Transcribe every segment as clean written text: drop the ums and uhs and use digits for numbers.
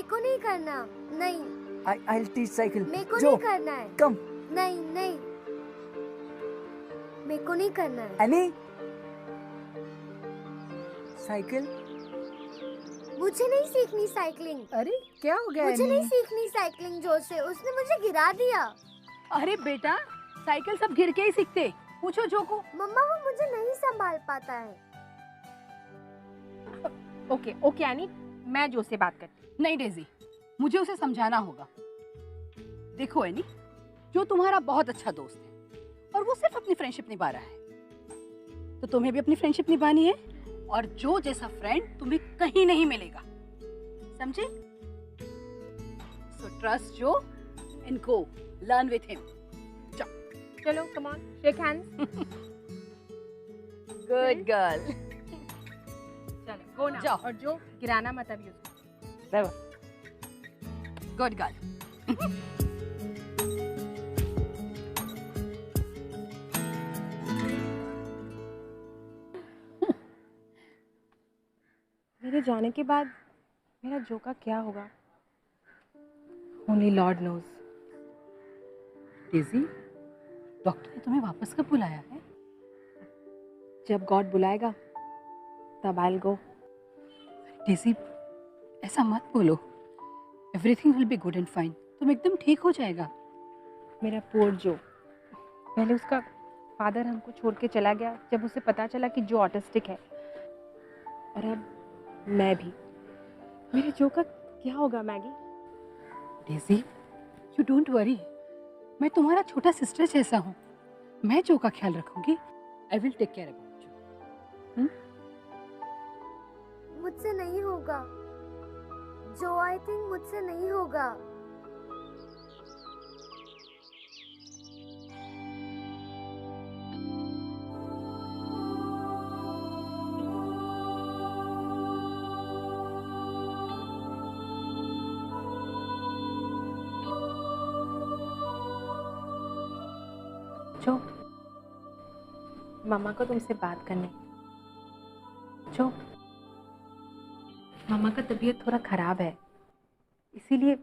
को नहीं करना, नहीं। I'll teach cycle. मेरे को जो, नहीं करना है। come. नहीं नहीं, मेरे को नहीं करना है। Annie. साइकिल? मुझे नहीं सीखनी साइकिलिंग। अरे क्या हो गया मुझे एनी? नहीं सीखनी साइकिलिंग जोर से, उसने मुझे गिरा दिया। अरे बेटा, साइकिल सब गिर के ही सीखते। पूछो जो को। मम्मा वो मुझे नहीं संभाल पाता है। ओके ओके एनी, मैं जो से बात करती। नहीं डेजी, मुझे उसे समझाना होगा। देखो एनी, जो तुम्हारा बहुत अच्छा दोस्त है और वो सिर्फ अपनी फ्रेंडशिप निभा रहा है, तो तुम्हें भी अपनी फ्रेंडशिप निभानी है। और जो जैसा फ्रेंड तुम्हें कहीं नहीं मिलेगा, समझे? So trust Jo and go learn with him. चलो come on, shake hands. Good girl. चलो गो ना। जाओ। और जो गिराना मत अभी उसको। Good girl. मेरे जाने के बाद मेरा जो का क्या होगा, only lord knows. Daisy, doctor ने तुम्हें वापस कब बुलाया है? जब गॉड बुलाएगा तब आई विल गो। डेजी, ऐसा मत बोलो। Everything will be good and fine. तुम एकदम ठीक हो जाएगा। मेरा पोर जो, पहले उसका फादर हमको छोड़ के चला गया जब उसे पता चला कि जो ऑटिस्टिक है, और अब मैं भी। मेरे जो का क्या होगा Maggi? Daisy, you don't worry. मैं तुम्हारा छोटा सिस्टर जैसा हूँ। मैं जो का ख्याल रखूंगी। I will take care about you. मुझसे नहीं होगा जो, आई थिंक मुझसे नहीं होगा। जो, मामा को तुमसे बात करने। जो, मामा का तबीयत थोड़ा खराब है, इसीलिए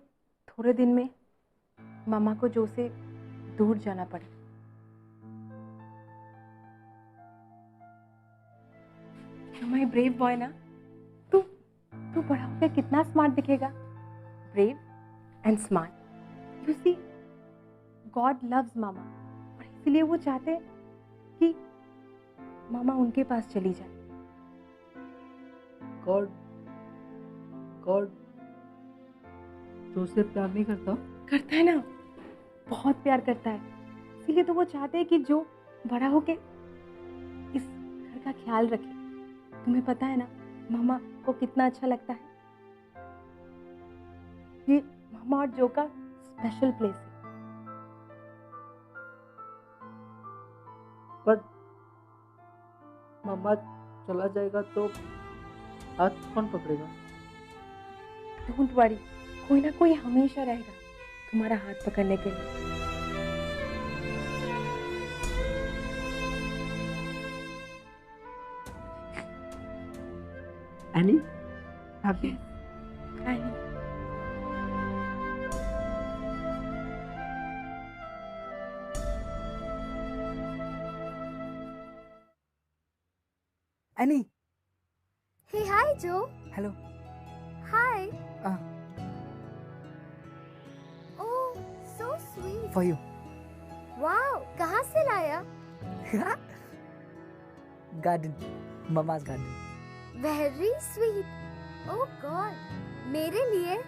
थोड़े दिन में मामा को जो से दूर जाना पड़े। माय ब्रेव बॉय ना, तू तू बड़ा होकर कितना स्मार्ट दिखेगा। Brave and smart. You see, God loves mama, और इसलिए वो चाहते हैं कि मामा उनके पास चली जाए। गॉड जो से प्यार नहीं करता? करता है ना, बहुत प्यार करता है। इसीलिए तो वो चाहते हैं कि जो बड़ा होके इस घर का ख्याल रखे। तुम्हें पता है ना मामा को कितना अच्छा लगता है। ये मामा और जो का स्पेशल प्लेस है। बट मम्मा चला जाएगा तो हाथ कौन पकड़ेगा? डोंट वरी, कोई ना कोई हमेशा रहेगा तुम्हारा हाथ पकड़ने के लिए। Annie, happy? Annie, hey hi Jo. Hello. Hi. Oh so sweet. For you. Wow, कहाँ से लाया? Garden, mama's garden. Very sweet. Oh God, मेरे लिए?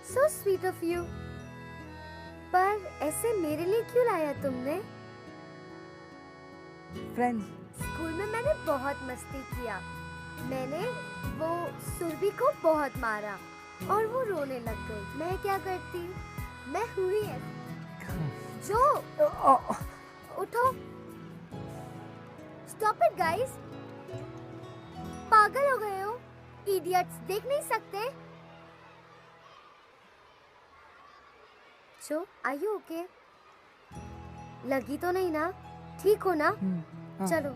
So sweet of you. पर ऐसे मेरे लिए क्यों लाया तुमने? फ्रेंड्स। स्कूल में मैंने बहुत मस्ती किया। मैंने वो सुरभि को बहुत मारा और वो रोने लग गई। मैं क्या करती? मैं हुई है जो। उठो। Stop it guys. पागल हो गए हो? इडियट्स, देख नहीं सकते? जो, आर यू ओके? लगी तो नहीं ना? ठीक हो ना? चलो।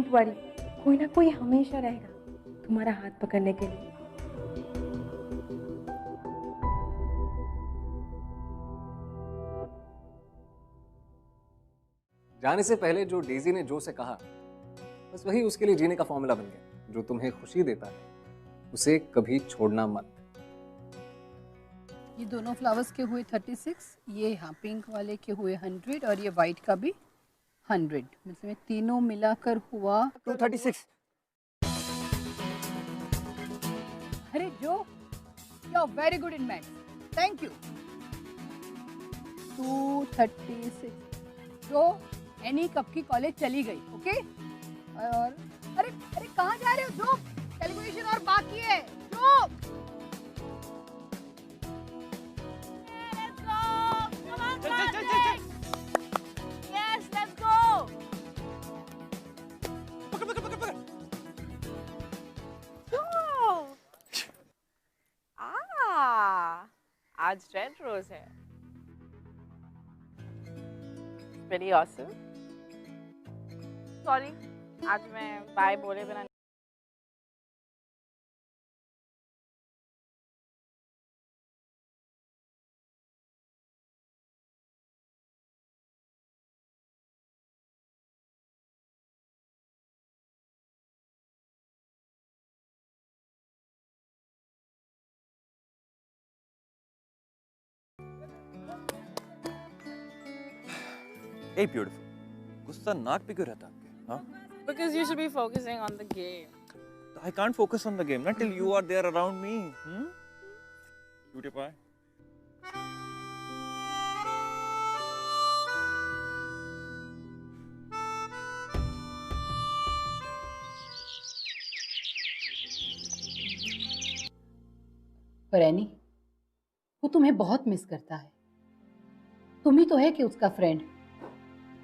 डोंट वरी, कोई ना कोई हमेशा रहेगा तुम्हारा हाथ पकड़ने के लिए। जाने से पहले जो डेजी ने जो से कहा, बस वही उसके लिए जीने का फॉर्मूला बन गया। जो तुम्हें खुशी देता है उसे कभी छोड़ना मत। ये दोनों फ्लावर्स के हुए 36, ये हाँ पिंक वाले के हुए 100 और ये वाइट का भी 100, मतलब ये तीनों मिलाकर हुआ 236। अरे Joe you are very good in maths, thank you. 236 Joe any कब की कॉलेज चली गई, ओके। और अरे अरे कहाँ जा रहे हो जो, कैलकुलेशन और बाकी है जो। आज रेड रोज है। Very awesome. सॉरी, आज मैं बाय बोले बिना Hey beautiful, गुस्सा नाक पे क्यों रहता है आपके? हाँ? because you should be focusing on the game. I can't focus on the game not till you are there around me. Cutie pie. पर एनी, वो तुम्हें बहुत मिस करता है। तुम ही तो है कि उसका फ्रेंड,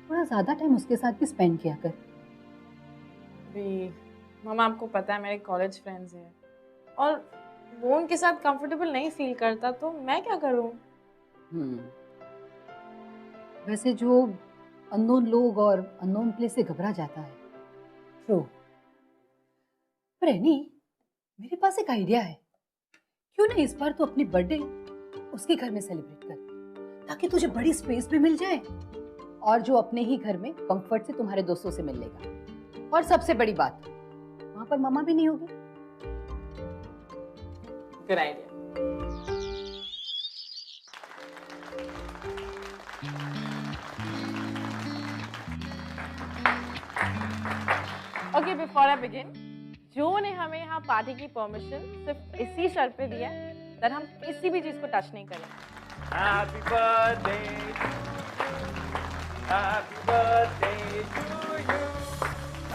थोड़ा ज्यादा टाइम उसके साथ भी स्पेंड किया कर। भी मामा, आपको पता है मेरे कॉलेज फ्रेंड्स हैं और वो उनके साथ कंफर्टेबल नहीं फील करता, तो मैं क्या करूं? वैसे जो अननोन लोग और अननोन प्लेस से घबरा जाता है, ट्रू। पर एनी, मेरे पास एक आइडिया है। क्यों नहीं इस बार तो अपनी बर्थडे उसके घर में सेलिब्रेट कर, ताकि तुझे बड़ी स्पेस भी मिल जाए और जो अपने ही घर में कंफर्ट से तुम्हारे दोस्तों से मिल लेगा। और सबसे बड़ी बात, वहां पर मम्मा भी नहीं होगी। Good idea. Okay, before I begin, जो ने हमें यहाँ पार्टी की परमिशन सिर्फ इसी शर्त पे दिया है कि हम किसी भी चीज को टच नहीं करेंगे। Happy birthday, happy birthday to you,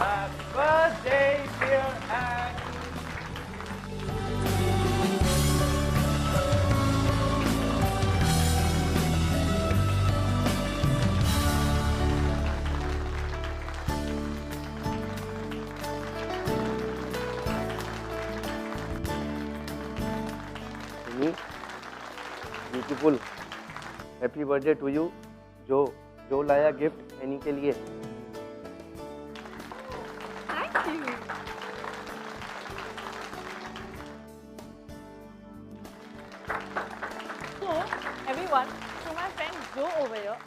happy birthday dear Annie. Beautiful, happy birthday to you. Joe लाया गिफ्ट एनी के लिए। Thank you. So everyone, to my friend Joe over here.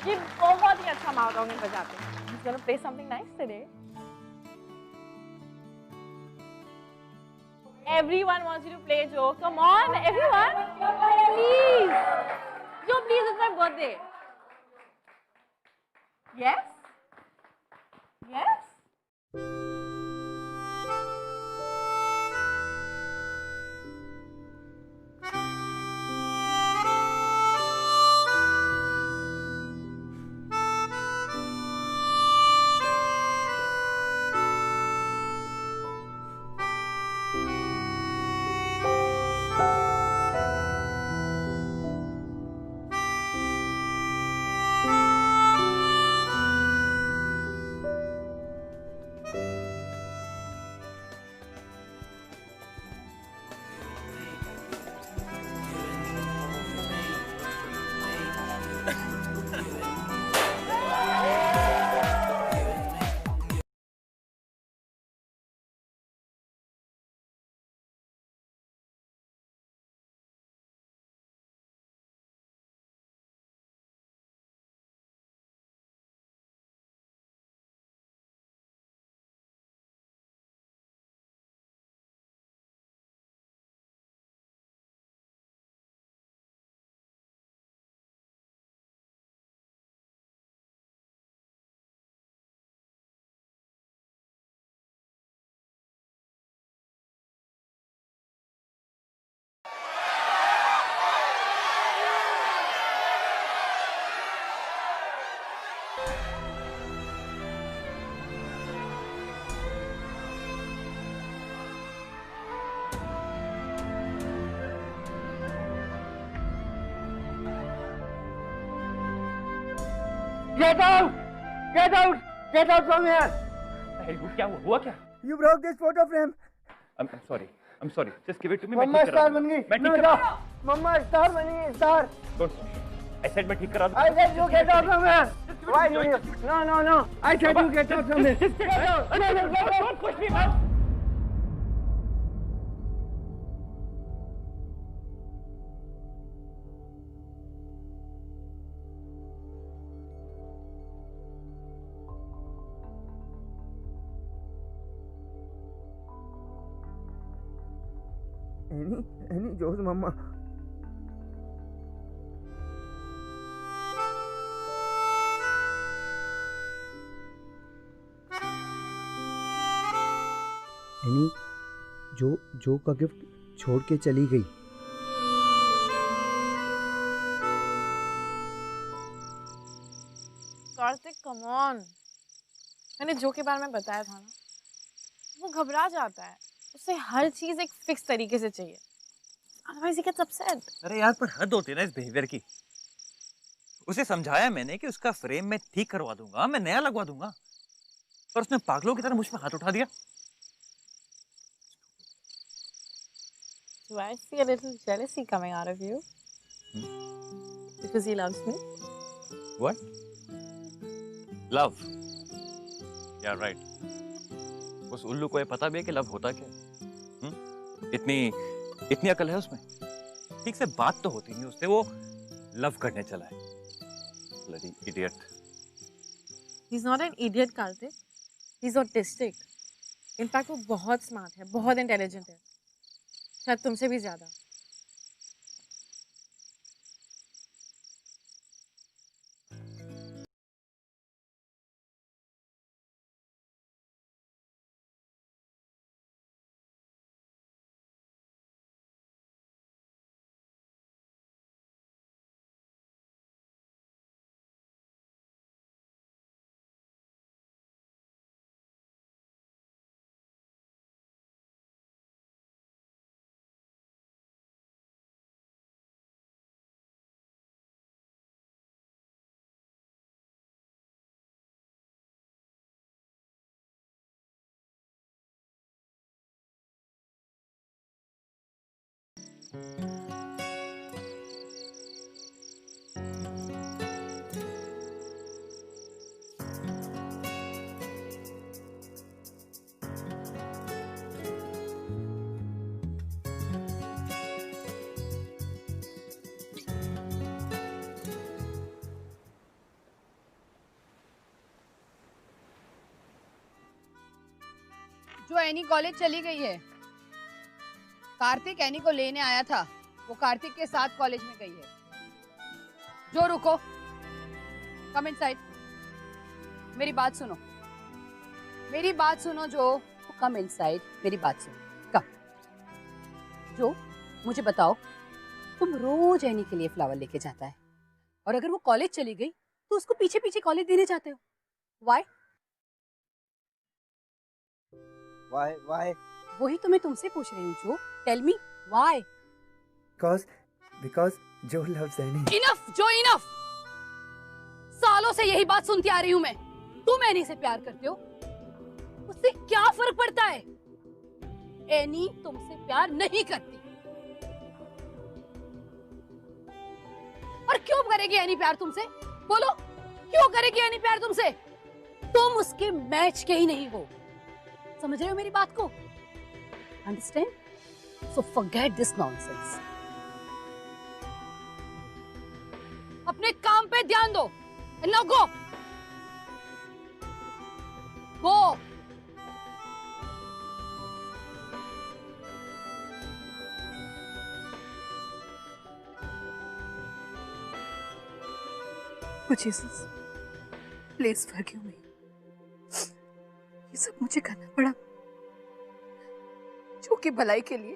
ये बहुत ही अच्छा माउथ बजाते हैं। He's gonna play something nice today. Everyone wants you to play, Joe. Come on, everyone. Please. Joe, please, it's my birthday. Yes? Yes? Get out! Get out! Get out from here! क्या हुआ क्या? You broke this photo frame. I'm sorry. I'm sorry. Just give it to me. Mamma star बन गई. मैं ठीक करा. Mamma star बनी star. I said मैं ठीक करा दूँ. I said you get out from here. Why do you? No. I said you get out from here. Get out. Don't push me, man. Any Joe's mama. Any जो का gift छोड़ के चली गई. कार्तिक कम ऑन, मैंने जो के बारे में बताया था ना, वो घबरा जाता है. उसे हर चीज एक फिक्स तरीके से चाहिए, otherwise he gets upset. अरे यार पर हद होती है ना इस बिहेवियर की. उसे समझाया मैंने कि उसका फ्रेम मैं ठीक करवा दूंगा, मैं नया लगवा दूंगा, पर उसने पागलों की तरह मुझ पर हाथ उठा दिया. Do I see a little jealousy coming out of you? Because he loves me? What? Love. Yeah, right. उस उल्लू को ये पता भी है कि लव होता क्या है. इतनी अकल है उसमें. ठीक से बात तो होती नहीं उससे, वो लव करने चला है. Bloody idiot. He's not an idiot, Karthik. He's autistic. In fact, वो बहुत स्मार्ट है, बहुत इंटेलिजेंट है, शायद तुमसे भी ज्यादा. जो एनी कॉलेज चली गई है. कार्तिक एनी को लेने आया था, वो कार्तिक के साथ कॉलेज में गई है. जो रुको, कम इनसाइड. मेरी बात सुनो, मेरी बात सुनो. जो कम इनसाइड, मेरी बात सुनो. कम. जो मुझे बताओ, तुम रोज एनी के लिए फ्लावर लेके जाता है, और अगर वो कॉलेज चली गई तो उसको पीछे पीछे कॉलेज देने जाते हो. व्हाई? Why? वही तो मैं तुमसे पूछ रही हूँ. Joe tell me why. Because Joe loves Annie. Enough Joe, enough. सालों से यही बात सुनती आ रही हूँ मैं. तुम एनी से प्यार करते हो, उससे क्या फर्क पड़ता है? एनी तुमसे प्यार नहीं करती. और क्यों करेगी एनी प्यार तुमसे? बोलो, क्यों करेगी एनी प्यार तुमसे? तुम उसके मैच के ही नहीं हो. समझ रहे हो मेरी बात को? Understand? So forget this nonsense. अपने काम पे ध्यान दो. Now go. Go. Jesus, please forgive me. ये सब मुझे करना पड़ा जो कि भलाई के लिए.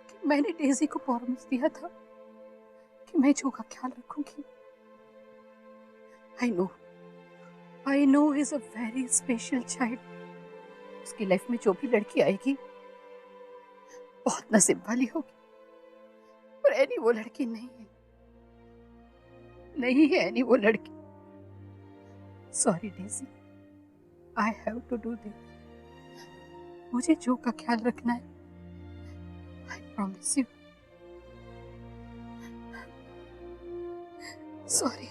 कि मैंने डेजी को प्रॉमिस दिया था कि मैं जो का ख्याल रखूंगी. I know he's a very special child. उसकी लाइफ में जो भी लड़की आएगी बहुत नसीब वाली होगी. पर एनी वो लड़की नहीं है. नहीं है एनी वो लड़की. Sorry Daisy, I have to do this. मुझे जो का ख्याल रखना है, आई प्रॉमिस यू। सॉरी।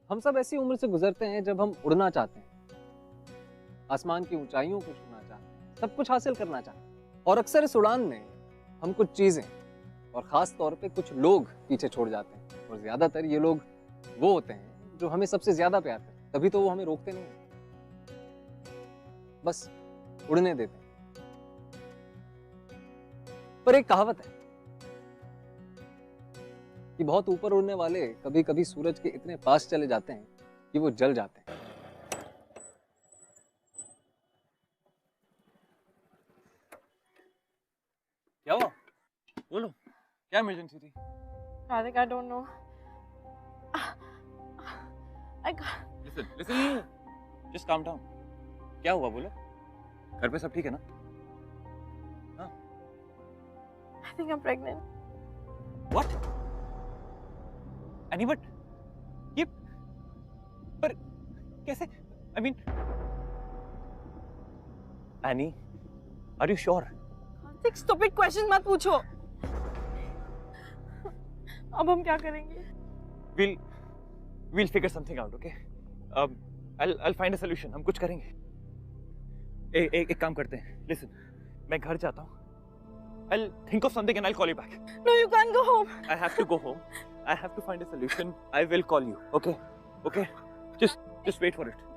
हम सब ऐसी उम्र से गुजरते हैं जब हम उड़ना चाहते हैं, आसमान की ऊंचाइयों को छूना चाहते हैं, सब कुछ हासिल करना चाहते हैं। और अक्सर इस उड़ान में हम कुछ चीजें और खास तौर पे कुछ लोग पीछे छोड़ जाते हैं, और ज्यादातर ये लोग वो होते हैं जो हमें सबसे ज्यादा प्यार करते हैं। तभी तो वो हमें रोकते नहीं हैं, बस उड़ने देते हैं। पर एक कहावत है कि बहुत ऊपर उड़ने वाले कभी कभी सूरज के इतने पास चले जाते हैं कि वो जल जाते हैं। क्या हुआ? बोलो, क्या इमरजेंसी थी? Karthik, I don't know. Listen, just calm down. क्या हुआ बोलो? घर पे सब ठीक है ना? हाँ? I think I'm pregnant. What? Annie, but ये पर कैसे? I mean, Annie, are you sure? Karthik, stupid questions मत पूछो। अब हम क्या करेंगे? We'll figure something out, okay? I'll find a solution. हम कुछ करेंगे। एक काम करते हैं। Listen, मैं घर जाता हूँ। I'll think of something and I'll call you back. No, you can't go home. I have to go home. I have to find a solution. I will call you. Okay? Okay? Just wait for it.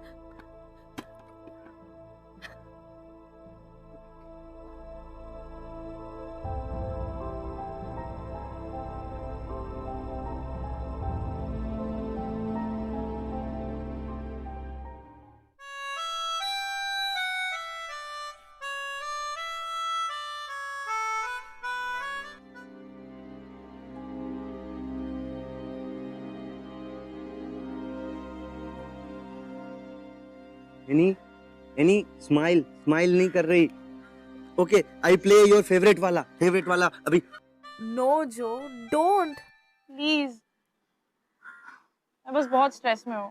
Any smile नहीं कर रही। Okay, I play your favourite वाला अभी। No, Joe, don't. Please. मैं बस बहुत stress में हूँ।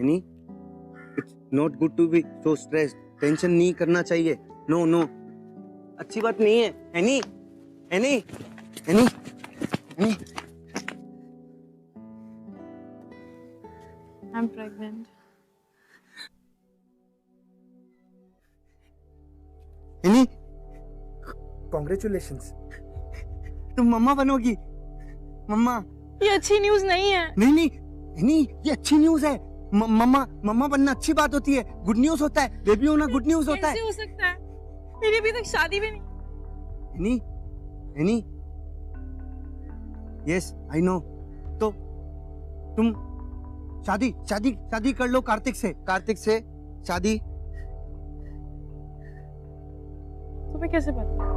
Annie, it's not good to be so stressed. Tension नहीं करना चाहिए। नो, अच्छी बात नहीं है। Annie. I'm pregnant. Annie, congratulations. तुम मम्मा बनोगी। मम्मा। ये अच्छी न्यूज़ नहीं है। नहीं, ये अच्छी न्यूज़ है। मम्मा बनना अच्छी बात होती है। गुड न्यूज़ होता है। बेबी होना गुड न्यूज़ होता है। कैसे हो सकता है? मेरी अभी तक शादी भी नहीं। Any, yes I know. तो तुम शादी कर लो कार्तिक से शादी। तुम्हें कैसे पता?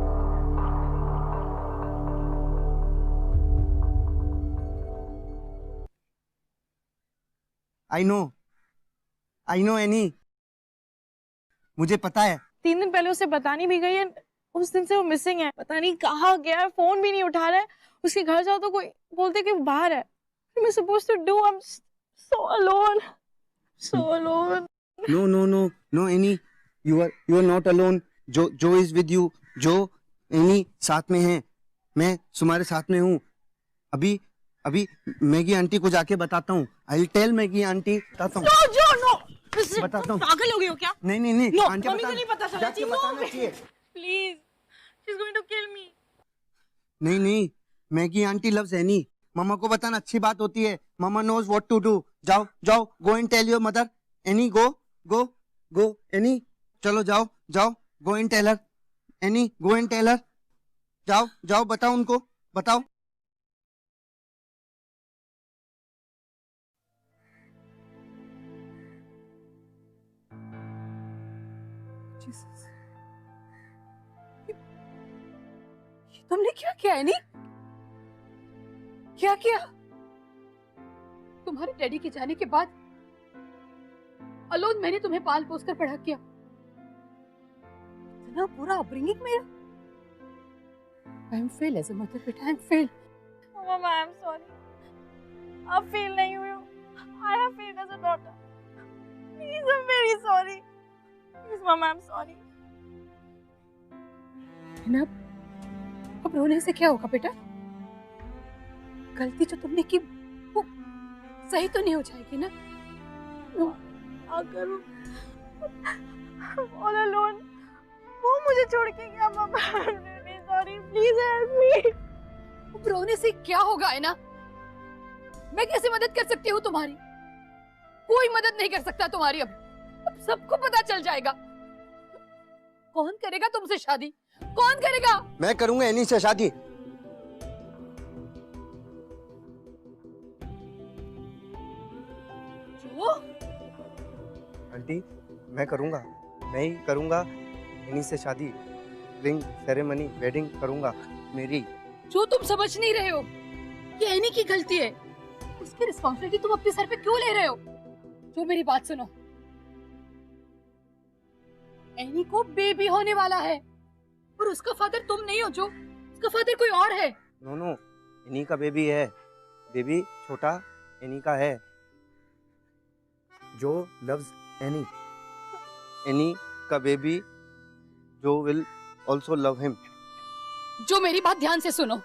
आई नो एनी, मुझे पता है। 3 दिन पहले उसे बतानी भी गई है। उस दिन से वो मिसिंग है, पता नहीं कहाँ गया है, फोन भी नहीं उठा रहा है। उसके घर जाओ तो कोई बोलते कि वो बाहर है। What am I supposed to do? I'm so alone. So alone. No, no, no, no, Annie. You are not alone. जो is with you. जो Annie साथ में है. मैं तुम्हारे साथ में हूँ. अभी मैगी आंटी को जाके बताता हूँ. I'll tell Maggie auntie. बताता हूँ. No, Joe, no. Listen, बताता हूँ. पागल हो गए हो क्या? नहीं. No, आंटी मम्मी को नहीं पता चलना जाके चाहिए. बताना No, चाहिए. please. She's going to kill me. नहीं. Maggie auntie loves Annie. मामा को बताना अच्छी बात होती है. मामा knows what to do. जाओ. Go and tell your mother. Annie, go. Annie, चलो जाओ. Go and tell her. Annie, go and tell her. जाओ बताओ उनको. बताओ. जीसस, ये तुमने क्या किया है? नहीं क्या किया? तुम्हारे डैडी के जाने के बाद अलोन मैंने तुम्हें पाल पोस कर बड़ा किया. इतना बुरा अपब्रिंगिंग मेरा. I am fail as a mother बेटा. I am fail. Oh, Mama, I'm sorry. आप फेल नहीं हुए हो. I have failed as a daughter. Please, I'm very sorry. Please, Mama, I'm sorry. अब रोने से क्या होगा बेटा? गलती जो तुमने की वो सही तो नहीं हो जाएगी ना? क्या करूं? All alone. वो मुझे छोड़ के गया. Mama, I'm really sorry. Please help me. अब रोने से क्या होगा है ना? मैं कैसे मदद कर सकती हूँ तुम्हारी? कोई मदद नहीं कर सकता तुम्हारी. अब सबको पता चल जाएगा. कौन करेगा तुमसे शादी? कौन करेगा? मैं करूंगा एनी से शादी. जो? आंटी, मैं ही करूंगा एनी से शादी. रिंग सेरेमनी वेडिंग करूंगा मेरी. जो तुम समझ नहीं रहे हो, ये एनी की गलती है. उसकी रिस्पॉन्सिबिलिटी तुम अपने सर पे क्यों ले रहे हो? जो मेरी बात सुनो. एनी को बेबी होने वाला है और उसका फादर तुम नहीं हो. जो उसका फादर कोई और है. नो, एनी का बेबी है. बेबी छोटा एनी का है. जो लव्स एनी. एनी का बेबी जो विल ऑल्सो लव हिम. जो मेरी बात ध्यान से सुनो.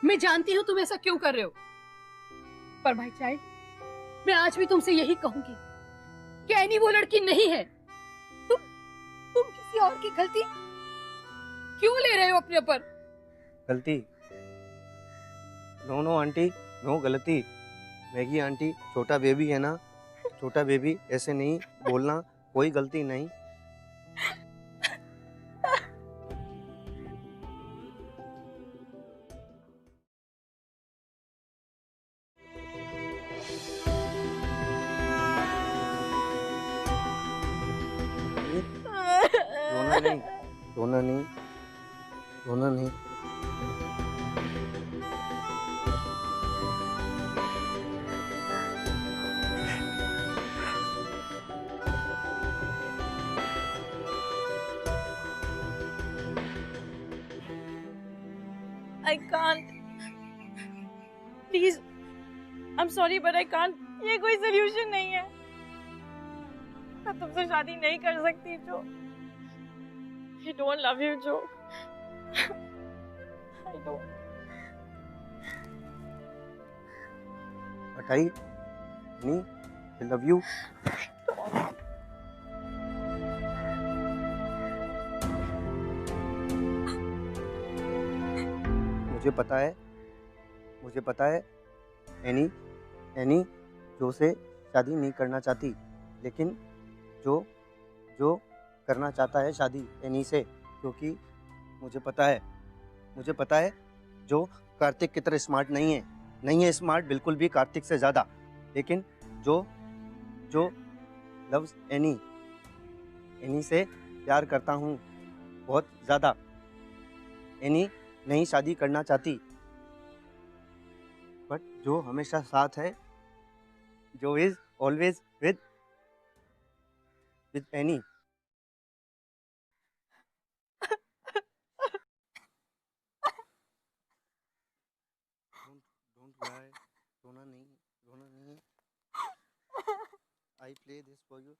मैं जानती हूँ तुम ऐसा क्यों कर रहे हो, पर माय चाइल्ड, मैं आज भी तुमसे यही कहूंगी कि एनी वो लड़की नहीं है. तुम किसी और की गलती क्यों ले रहे हो अपने ऊपर? गलती? नो आंटी, नो गलती. मैगी आंटी, छोटा बेबी है ना. छोटा बेबी ऐसे नहीं बोलना. कोई गलती नहीं. रोना नहीं. I can't. Please. I'm sorry, but I can't. ये कोई solution नहीं है. मैं तुमसे शादी नहीं कर सकती, जो. I don't love you, Joe. I don't. But I love you. मुझे पता है एनी जो से शादी नहीं करना चाहती, लेकिन जो करना चाहता है शादी एनी से, क्योंकि मुझे पता है जो कार्तिक की तरह स्मार्ट नहीं है स्मार्ट बिल्कुल भी कार्तिक से ज़्यादा, लेकिन जो लव्स एनी से प्यार करता हूँ बहुत ज़्यादा. एनी नहीं शादी करना चाहती, बट जो हमेशा साथ है, जो is always with any. I play this for you.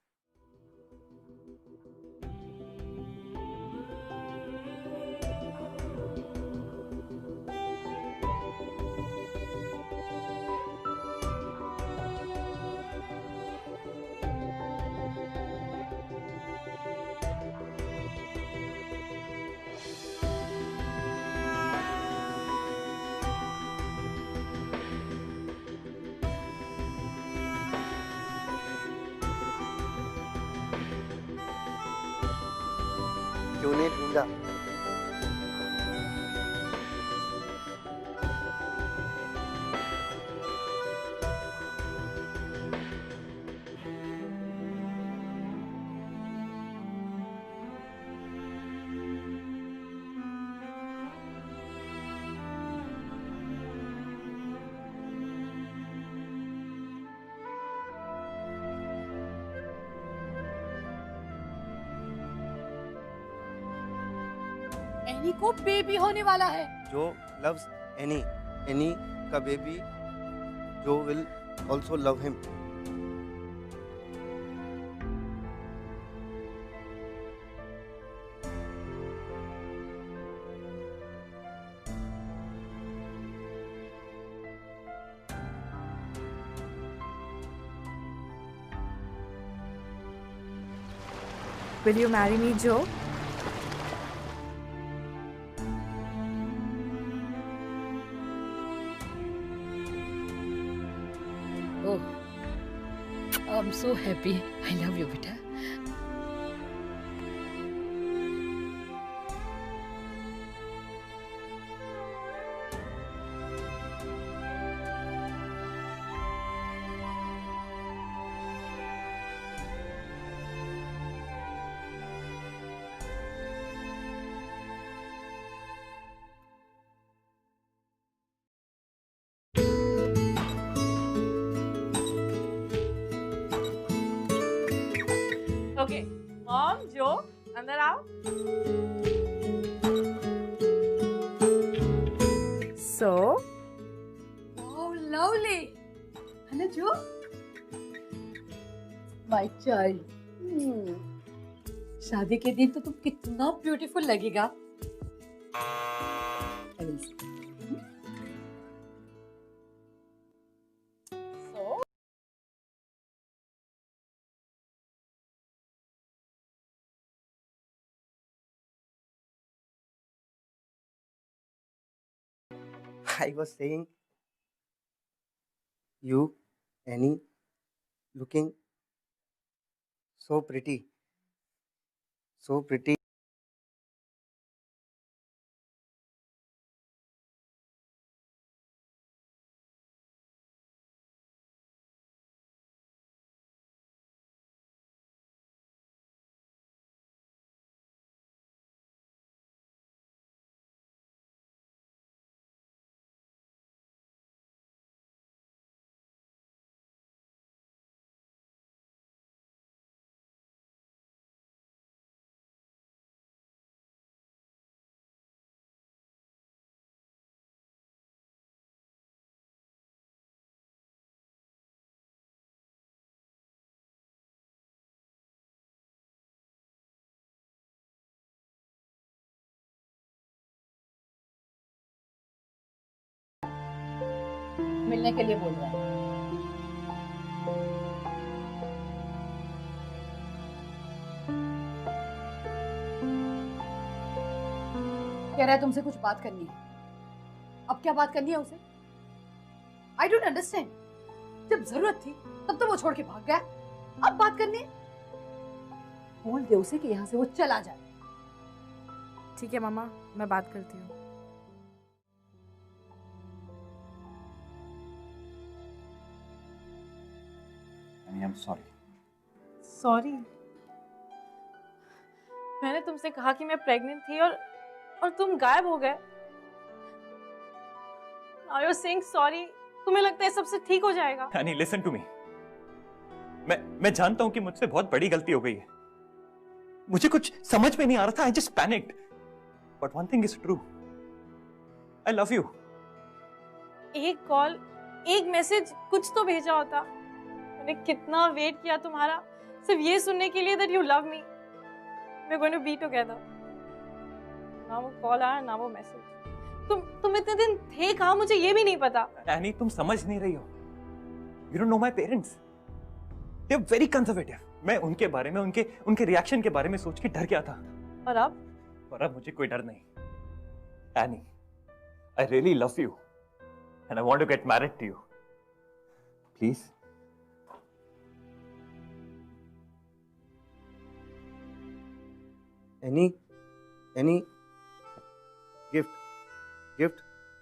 क्यों नहीं ढूंढा? एनी को बेबी होने वाला है। जो loves Annie, Annie का बेबी जो will also love him. Will you marry me, Joe? Oh, I'm so happy. I love you, beta. Okay, Mom, Joe, अंदर आओ। So, Oh, lovely. Hello, Joe. My child. शादी के दिन तो तुम कितना ब्यूटीफुल लगेगा। I will see. So, I was saying, you, Annie, looking so pretty. So pretty. मिलने के लिए बोल रहा है। कह रहा है तुमसे कुछ बात करनी है। अब क्या बात करनी है उसे? I don't understand. जब जरूरत थी तब तो वो छोड़ के भाग गया। अब बात करनी है? बोल दे उसे कि यहाँ से वो चला जाए। ठीक है मामा, मैं बात करती हूँ। Annie, I'm sorry. सॉरी, मैंने तुमसे कहा कि मैं प्रेग्नेंट थी और तुम गायब हो गए। Are you saying sorry? तुम्हें लगता है सबसे ठीक हो जाएगा? Annie, listen to me. मैं जानता हूँ कि मुझसे बहुत बड़ी गलती हो गई है। मुझे कुछ समझ में नहीं आ रहा था। I just panicked. But one thing is true. I love you. एक कॉल, एक मैसेज, कुछ तो भेजा होता। मैंने कितना वेट किया तुम्हारा सिर्फ ये सुनने के लिए that you love me. We're going to be together. ना वो कॉल आया ना वो मैसेज. तुम इतने दिन थे कहाँ मुझे ये भी नहीं पता. एनी तुम समझ नहीं रही हो. You don't know my parents. They're very conservative. मैं उनके बारे में उनके रिएक्शन के बारे में सोच के डर गया था. और अब मुझे कोई डर नहीं. Annie, I really love you and I want to get married to you. Please. Any gift,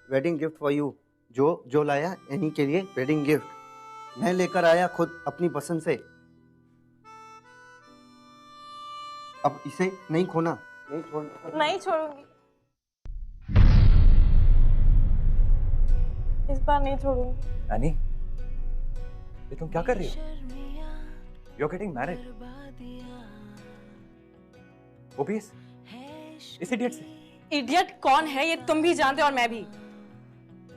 wedding gift for you. जो लाया एनी के लिए वेडिंग गिफ्ट मैं लेकर आया खुद अपनी पसंद से. अब इसे नहीं खोना. नहीं छोड़ूंगी. इस बार नहीं छोड़ूंगी. Annie, ये तुम क्या कर रही हो? You're getting married. वो भी इस इडियट से. इडियट कौन है ये तुम भी जानते हो और मैं भी.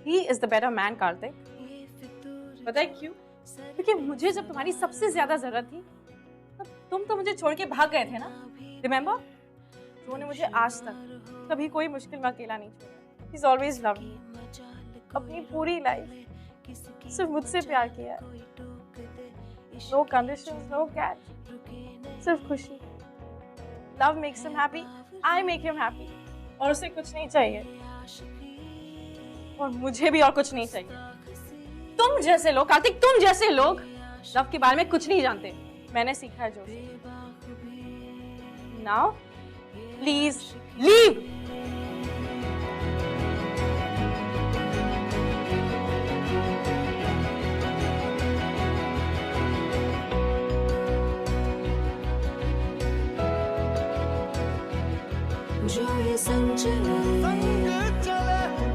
He is the better man, Kartik. पता है क्यों? क्योंकि मुझे जब तुम्हारी सबसे ज्यादा जरूरत थी तब तुम तो मुझे छोड़ के भाग गए थे ना. Remember? जो ने मुझे आज तक कभी कोई मुश्किल में अकेला नहीं छोड़ा. He's always loved me. अपनी पूरी लाइफ सिर्फ मुझसे प्यार किया है. No conditions, no catch. सिर्फ खुशी. Love makes him happy. I make him happy. और उसे कुछ नहीं चाहिए. और मुझे भी और कुछ नहीं चाहिए. तुम जैसे लोग, कार्तिक, तुम जैसे लोग लव के बारे में कुछ नहीं जानते. मैंने सीखा है जो. Now, please leave. जो ये संग चले,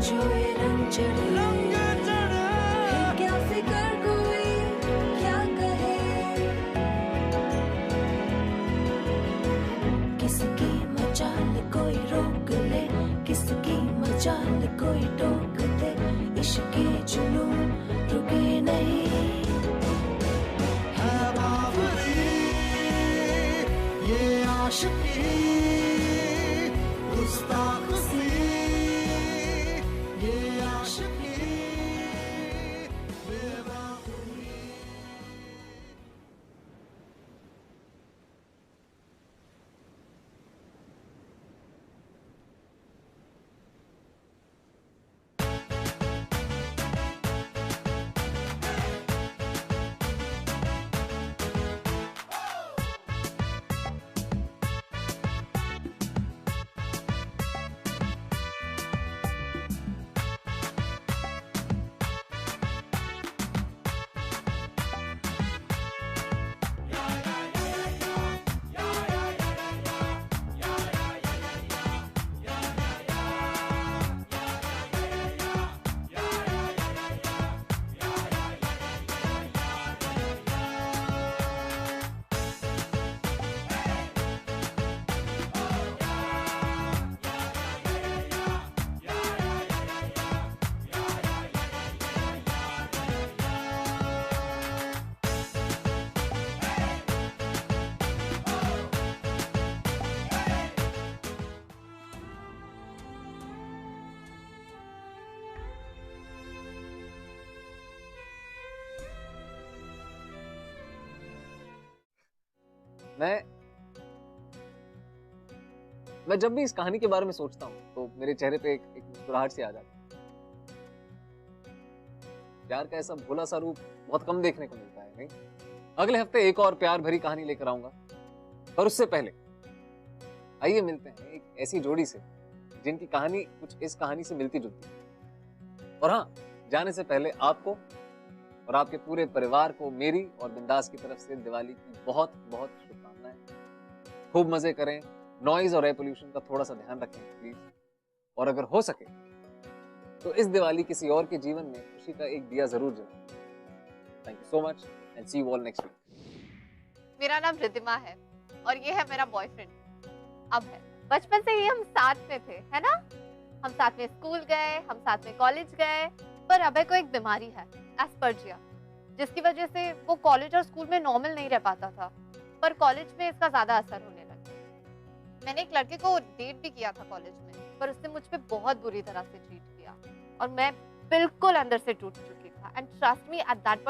जो ये रंग चढ़े, क्या फिक्र कोई क्या कहे. किसकी मचाल कोई रोक ले, किसकी मचाल कोई टोक दे. इश्क के जुनून रुके नहीं. है बावरी ये आशिकी गुस्ताख सी, ये आशिकी बेवफाई. मैं जब भी इस कहानी के बारे में सोचता हूँ तो मेरे चेहरे पे एक मुस्कुराहट सी आ जाती है. प्यार का ऐसा भोला सा रूप बहुत कम देखने को मिलता है, नहीं? अगले हफ्ते एक और प्यार भरी कहानी लेकर आऊंगा, पर उससे पहले आइए मिलते हैं एक ऐसी जोड़ी से जिनकी कहानी कुछ इस कहानी से मिलती जुलती है. और हाँ, जाने से पहले आपको और आपके पूरे परिवार को मेरी और बिंदास की तरफ से दिवाली की बहुत बहुत शुभकामनाएं. खूब मजे करें, नॉइज और एयर पोल्यूशन का थोड़ा सा ध्यान रखें प्लीज. और अगर हो सके तो इस दिवाली किसी और के जीवन में खुशी का एक दिया जरूर जलाएं. Thank you so much and see you all next week. मेरा नाम रिद्धिमा है और ये है मेरा बॉयफ्रेंड. अब है, बचपन से ही हम साथ में थे, है ना? हम साथ में स्कूल गए, हम साथ में कॉलेज गए, पर अबे को एक बीमारी है, एस्पर्जिया. जिसकी वजह से वो कॉलेज और स्कूल में नॉर्मल नहीं रह पाता था, पर कॉलेज में इसका ज्यादा असर होने लगा। मैंने एक लड़के को डेट भी किया था कॉलेज में, पर उसने मुझ पे बहुत बुरी तरह से ट्रीट किया और मैं बिल्कुल अंदर से टूट चुकी था। And trust me, at that